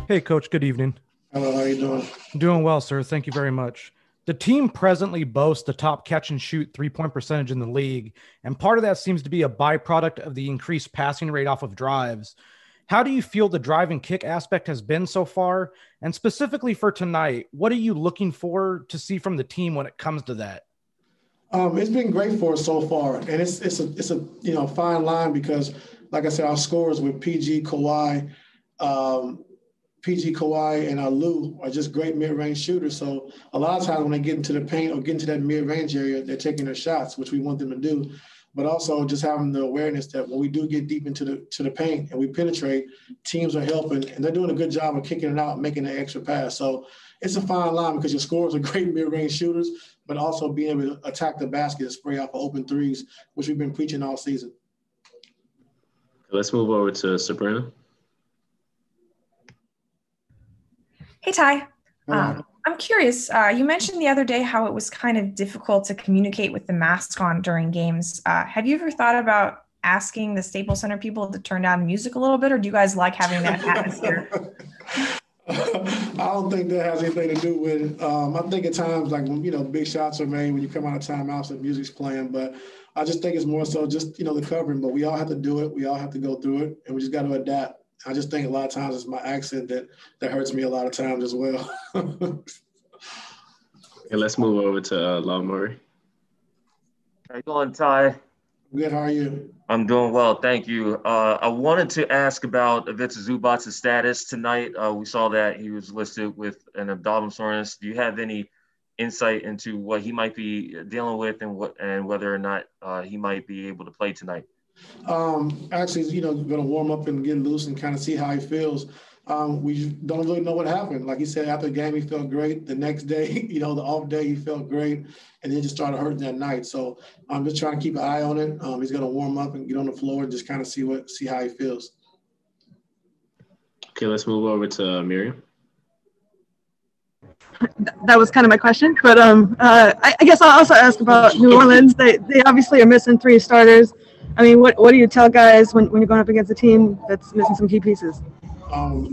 Hey, Coach. Good evening. Hello, how you doing? Doing well, sir. Thank you very much. The team presently boasts the top catch and shoot 3-point percentage in the league, and part of that seems to be a byproduct of the increased passing rate off of drives. How do you feel the drive and kick aspect has been so far? And specifically for tonight, what are you looking for to see from the team when it comes to that? It's been great for us so far, and it's a fine line because, like I said, our scores with um, PG Kawhi and Lue are just great mid-range shooters. So a lot of times when they get into the paint or get into that mid-range area, they're taking their shots, which we want them to do. But also just having the awareness that when we do get deep into the paint and we penetrate, teams are helping and they're doing a good job of kicking it out, and making an extra pass. So it's a fine line because your scorers are great mid-range shooters, but also being able to attack the basket and spray out for open threes, which we've been preaching all season. Let's move over to Sabrina. Hey, Ty. I'm curious. You mentioned the other day how it was kind of difficult to communicate with the mask on during games. Have you ever thought about asking the Staples Center people to turn down the music a little bit, or do you guys like having that atmosphere? I don't think that has anything to do with it. I think at times, like when big shots are made, when you come out of timeouts, the music's playing. But I just think it's more so just the covering. But we all have to do it. We all have to go through it, and we just got to adapt. I just think a lot of times it's my accent that hurts me a lot of times as well. And let's move over to Love Murray. How you doing, Ty? Good. How are you? I'm doing well, thank you. I wanted to ask about Ivica Zubac's status tonight. We saw that he was listed with an abdominal soreness. Do you have any insight into what he might be dealing with and whether or not he might be able to play tonight? Actually, going to warm up and get loose and kind of see how he feels. We don't really know what happened. Like he said, after the game, he felt great. The next day, the off day, he felt great. And then just started hurting that night. So I'm just trying to keep an eye on it. He's going to warm up and get on the floor and just kind of see how he feels. Okay, let's move over to Miriam. That was kind of my question, but I guess I'll also ask about New Orleans. They obviously are missing three starters. I mean, what do you tell guys when you're going up against a team that's missing some key pieces?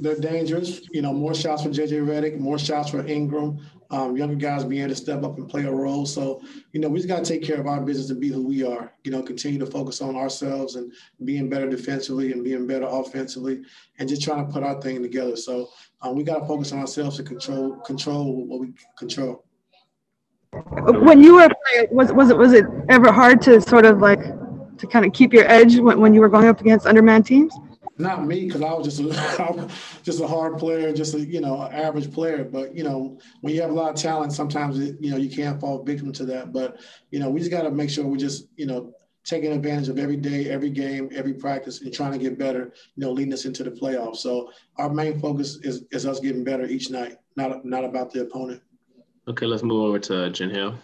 They're dangerous. More shots for JJ Redick, more shots for Ingram. Younger guys being able to step up and play a role. So, we just got to take care of our business and be who we are. Continue to focus on ourselves and being better defensively and being better offensively and just trying to put our thing together. So we got to focus on ourselves to control what we control. When you were playing, was it ever hard to sort of to kind of keep your edge when you were going up against undermanned teams? Not me, because I was just a hard player, just an average player. But when you have a lot of talent, sometimes you can't fall victim to that. But we just got to make sure we just taking advantage of every day, every game, every practice, and trying to get better. Leading us into the playoffs. So our main focus is us getting better each night, not about the opponent. Okay, let's move over to Jen Hill.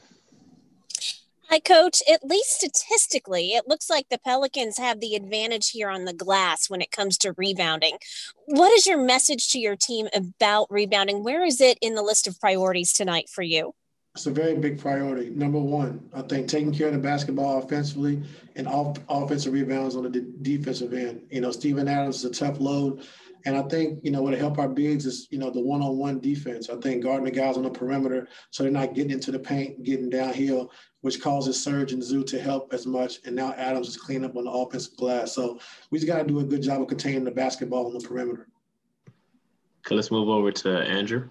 Hi, Coach. At least statistically, it looks like the Pelicans have the advantage here on the glass when it comes to rebounding. What is your message to your team about rebounding? Where is it in the list of priorities tonight for you? It's a very big priority. Number one, I think taking care of the basketball offensively and offensive rebounds on the defensive end. Steven Adams is a tough load. And I think, what'll help our bigs is, the one-on-one defense. I think guarding the guys on the perimeter so they're not getting into the paint, getting downhill, which causes Serge and Zoo to help as much. And now Adams is cleaning up on the offensive glass. So we just got to do a good job of containing the basketball on the perimeter. Okay, let's move over to Andrew.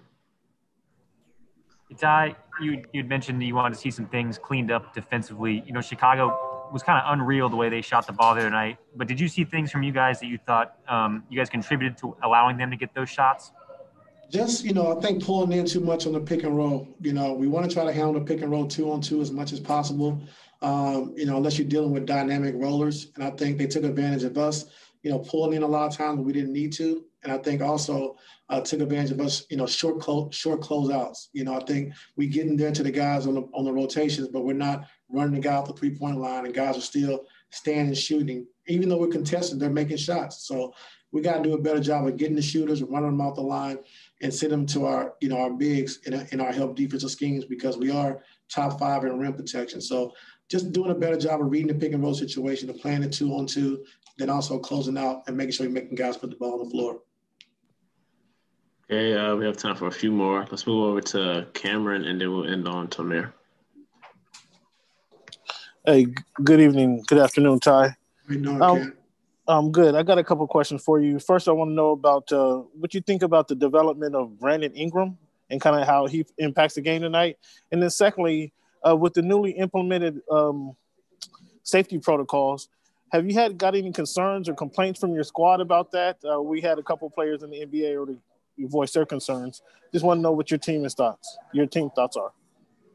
Ty, you'd mentioned you wanted to see some things cleaned up defensively. Chicago was kind of unreal the way they shot the ball the other night. But did you see things from you guys that you thought you guys contributed to allowing them to get those shots? Just, I think pulling in too much on the pick and roll. We want to try to handle the pick and roll 2-on-2 as much as possible, unless you're dealing with dynamic rollers. And I think they took advantage of us, pulling in a lot of times when we didn't need to. And I think also took advantage of us, short closeouts. I think we getting there to the guys on the rotations, but we're not running the guy off the three-point line, and guys are still standing shooting. Even though we're contested, they're making shots. So we got to do a better job of getting the shooters and running them off the line and send them to our bigs in our help defensive schemes because we are top 5 in rim protection. So just doing a better job of reading the pick and roll situation, of playing it 2-on-2, then also closing out and making sure you're making guys put the ball on the floor. Okay, we have time for a few more. Let's move over to Cameron, and then we'll end on Tomer. Hey, good evening. Good afternoon, Ty. I'm good. I got a couple questions for you. First, I want to know about what you think about the development of Brandon Ingram and kind of how he impacts the game tonight. And then secondly, with the newly implemented safety protocols, have you got any concerns or complaints from your squad about that? We had a couple players in the NBA already voice their concerns. Just want to know what your team thoughts are.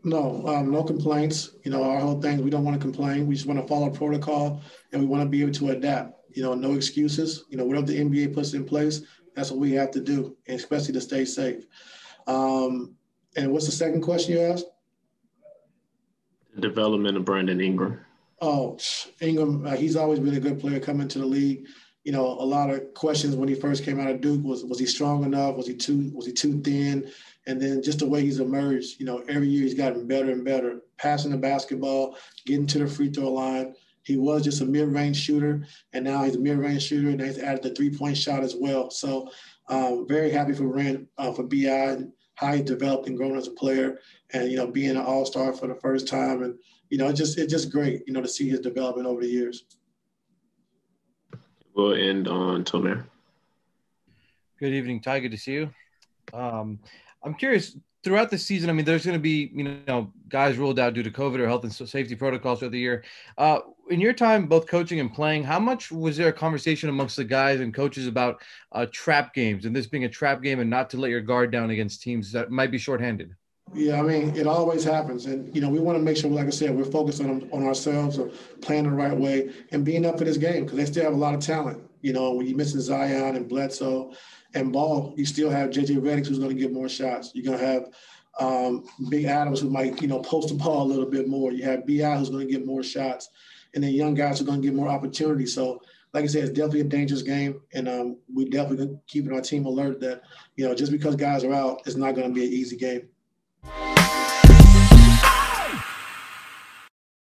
No complaints. Our whole thing, we don't want to complain. We just want to follow protocol, and we want to be able to adapt. No excuses. Whatever the NBA puts in place, that's what we have to do, and especially to stay safe. And what's the second question you asked? The development of Brandon Ingram. Oh, Ingram, he's always been a good player coming to the league. A lot of questions when he first came out of Duke was he strong enough? Was he too thin? And then just the way he's emerged, every year he's gotten better and better, passing the basketball, getting to the free throw line. He was just a mid-range shooter, and now he's a mid-range shooter, and he's added the three-point shot as well. So very happy for BI and how he developed and grown as a player, and being an all-star for the first time. And it's just great, to see his development over the years. We'll end on Tomer. Good evening, Ty. Good to see you. I'm curious, throughout the season, there's going to be, guys ruled out due to COVID or health and safety protocols throughout the year. In your time, both coaching and playing, how much was there a conversation amongst the guys and coaches about trap games and this being a trap game and not to let your guard down against teams that might be shorthanded? Yeah, it always happens. And, we want to make sure, like I said, we're focused on ourselves, or playing the right way and being up for this game, because they still have a lot of talent. When you're missing Zion and Bledsoe and Ball, you still have J.J. Redick, who's going to get more shots. You're going to have Big Adams, who might, post the ball a little bit more. You have B.I., who's going to get more shots. And then young guys who are going to get more opportunities. So, like I said, it's definitely a dangerous game. And we definitely keeping our team alert that, just because guys are out, it's not going to be an easy game.